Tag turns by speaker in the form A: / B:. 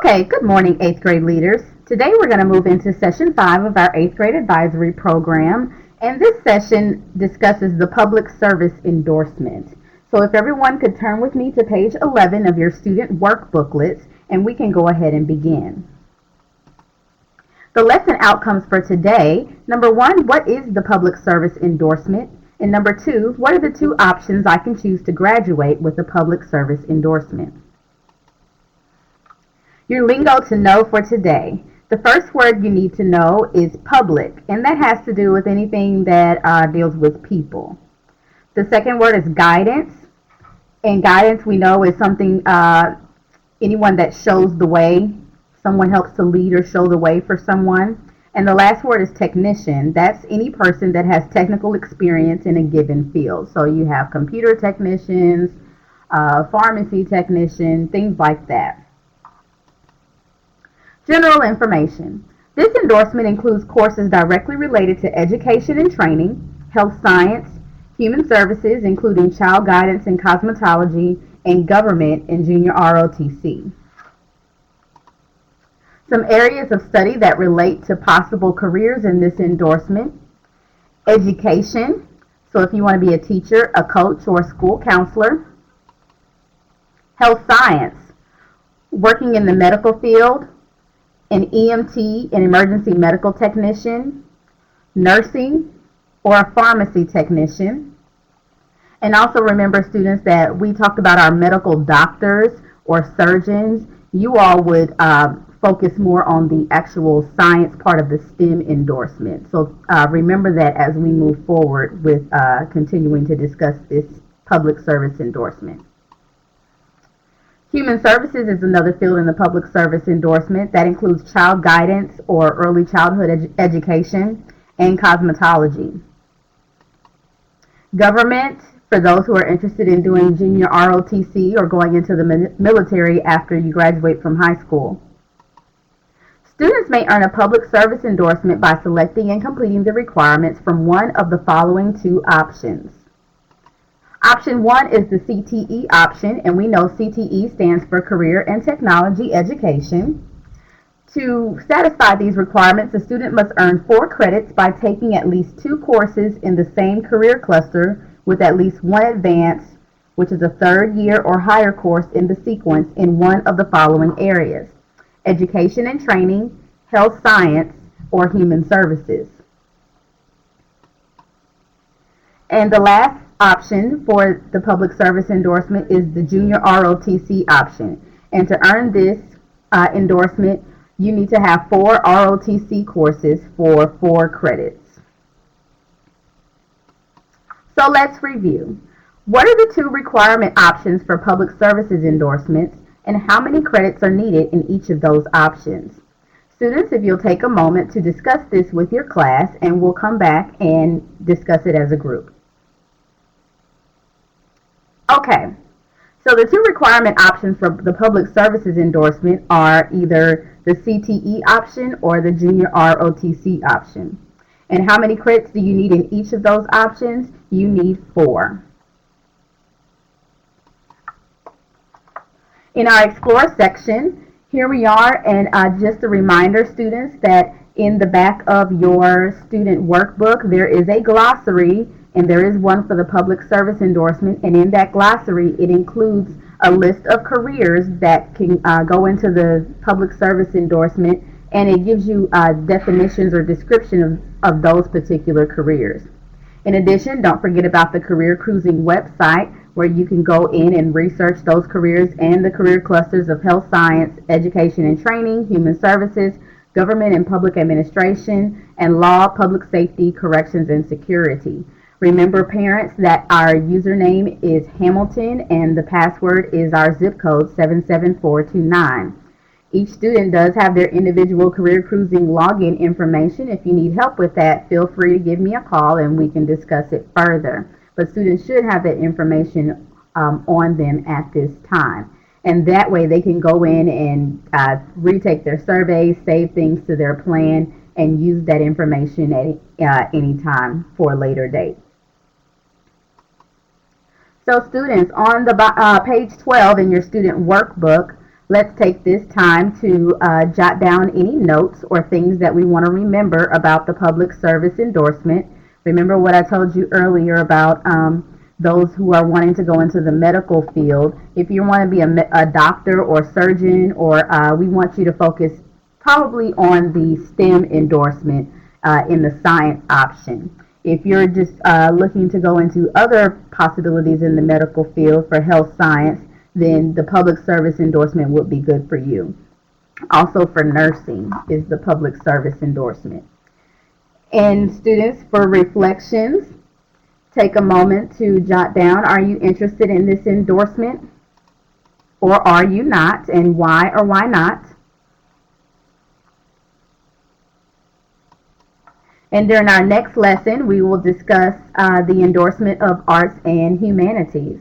A: Okay, good morning, 8th grade leaders. Today we're going to move into session 5 of our 8th grade advisory program, and this session discusses the public service endorsement. So if everyone could turn with me to page 11 of your student work booklets, and we can go ahead and begin. The lesson outcomes for today: number 1, what is the public service endorsement? And number 2, what are the 2 options I can choose to graduate with a public service endorsement? Your lingo to know for today. The first word you need to know is public, and that has to do with anything that deals with people. The second word is guidance, and guidance we know is something, anyone that shows the way. Someone helps to lead or show the way for someone. And the last word is technician. That's any person that has technical experience in a given field. So you have computer technicians, pharmacy technician, things like that. General information. This endorsement includes courses directly related to education and training, health science, human services, including child guidance and cosmetology, and government and junior ROTC. Some areas of study that relate to possible careers in this endorsement: education, so if you want to be a teacher, a coach, or a school counselor; health science, working in the medical field, an EMT, an emergency medical technician; nursing, or a pharmacy technician. And also remember, students, that we talked about our medical doctors or surgeons. You all would focus more on the actual science part of the STEM endorsement. So remember that as we move forward with continuing to discuss this public service endorsement. Human services is another field in the public service endorsement that includes child guidance or early childhood education and cosmetology. Government, for those who are interested in doing junior ROTC or going into the military after you graduate from high school. Students may earn a public service endorsement by selecting and completing the requirements from one of the following 2 options. Option 1 is the CTE option, and we know CTE stands for Career and Technology Education. To satisfy these requirements, a student must earn 4 credits by taking at least 2 courses in the same career cluster with at least 1 advanced, which is a 3rd year or higher course in the sequence in one of the following areas: education and training, health science, or human services. And the last option for the public service endorsement is the junior ROTC option. And to earn this endorsement, you need to have 4 ROTC courses for 4 credits. So let's review. What are the 2 requirement options for public services endorsements, and how many credits are needed in each of those options? Students, if you'll take a moment to discuss this with your class, and we'll come back and discuss it as a group. Okay, so the 2 requirement options for the public services endorsement are either the CTE option or the junior ROTC option. And how many credits do you need in each of those options? You need 4. In our Explore section, here we are, and just a reminder, students, that in the back of your student workbook, there is a glossary, and there is one for the public service endorsement, and in that glossary, it includes a list of careers that can go into the public service endorsement, and it gives you definitions or description of those particular careers. In addition, don't forget about the Career Cruising website, where you can go in and research those careers and the career clusters of health science, education and training, human services, government and public administration, and law, public safety, corrections, and security. Remember, parents, that our username is Hamilton and the password is our zip code 77429. Each student does have their individual Career Cruising login information. If you need help with that, feel free to give me a call and we can discuss it further. But students should have that information on them at this time. And that way they can go in and retake their surveys, save things to their plan, and use that information at any time for a later date. So students, on the page 12 in your student workbook, Let's take this time to jot down any notes or things that we want to remember about the public service endorsement. Remember what I told you earlier about those who are wanting to go into the medical field. If you want to be a doctor or surgeon, or we want you to focus probably on the STEM endorsement in the science option. If you're just looking to go into other possibilities in the medical field for health science, then the public service endorsement would be good for you. Also for nursing is the public service endorsement. And students, for reflections, take a moment to jot down, are you interested in this endorsement? Or are you not? And why or why not? And during our next lesson, we will discuss the endorsement of arts and humanities.